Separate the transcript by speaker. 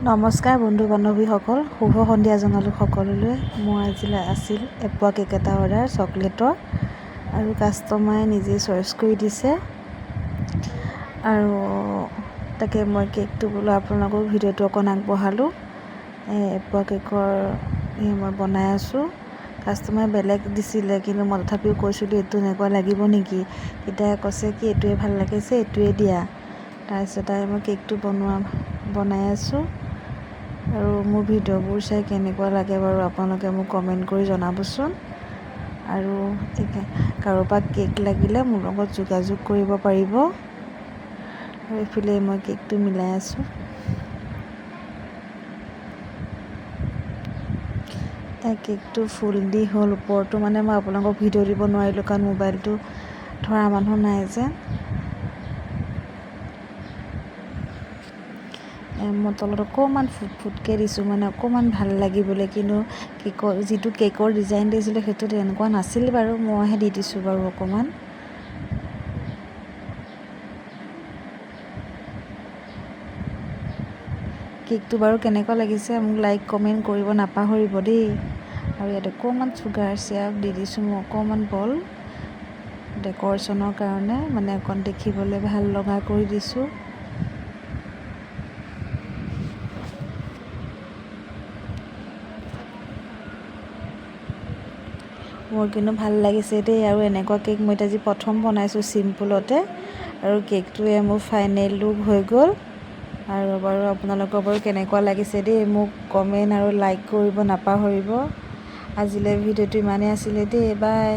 Speaker 1: নমস্কাৰ বন্ধু বান্ধৱীসকল, শুভ সন্ধিয়া জনালোঁ সকলোলৈ। মোৰ আজিলৈ আছিল এপোৱা কেক এটা অৰ্ডাৰ চকলেটৰ, আৰু কাষ্টমাৰে নিজেই চইচ কৰি দিছে। আৰু তাকে মই কেকটো বোলো আপোনালোকক ভিডিঅ'টো অকণ আগবঢ়ালোঁ। এপোৱা কেকৰ মই বনাই আছোঁ। কাষ্টমাৰে বেলেগ দিছিলে, কিন্তু মই তথাপিও কৈছিলোঁ এইটো এনেকুৱা লাগিব নেকি, তেতিয়া কৈছে কি এইটোৱে ভাল লাগিছে, এইটোৱে দিয়া। তাৰপিছত মই কেকটো বনাই আছোঁ। আৰু মোৰ ভিডিঅ'বোৰ চাই কেনেকুৱা লাগে বাৰু আপোনালোকে মোক কমেণ্ট কৰি জনাবচোন। আৰু কাৰোবাক কেক লাগিলে মোৰ লগত যোগাযোগ কৰিব পাৰিব। আৰু এইফালে মই কেকটো মিলাই আছোঁ। কেকটো ফুল দি হ'ল ওপৰটো, মানে মই আপোনালোকক ভিডিঅ' দিব নোৱাৰিলোঁ কাৰণ মোবাইলটো ধৰা মানুহ নাই যে। মই তলত অকণমান ফুটকৈ দিছোঁ, মানে অকণমান ভাল লাগিবলৈ, কিন্তু যিটো কেকৰ ডিজাইন দিছিলে সেইটো তেনেকুৱা নাছিল বাৰু, মইহে দি দিছোঁ বাৰু অকণমান। কেকটো বাৰু কেনেকুৱা লাগিছে মোক লাইক কমেণ্ট কৰিব নাপাহৰিব দেই। আৰু ইয়াত অকণমান চুগাৰ চিৰাপ দি দিছোঁ, মই অকণমান বল ডেক'ৰেশ্যনৰ কাৰণে, মানে অকণ দেখিবলৈ ভাল লগা কৰি দিছোঁ। মোৰ কিন্তু ভাল লাগিছে দেই। আৰু এনেকুৱা কেক মই আজি প্ৰথম বনাইছোঁ চিম্পুলতে, আৰু কেকটোৱে মোৰ ফাইনেল লুক হৈ গ'ল। আৰু বাৰু আপোনালোকৰ বাৰু কেনেকুৱা লাগিছে দেই, মোক কমেণ্ট আৰু লাইক কৰিব নাপাহৰিব। আজিলৈ ভিডিঅ'টো ইমানেই আছিলে দেই, বাই।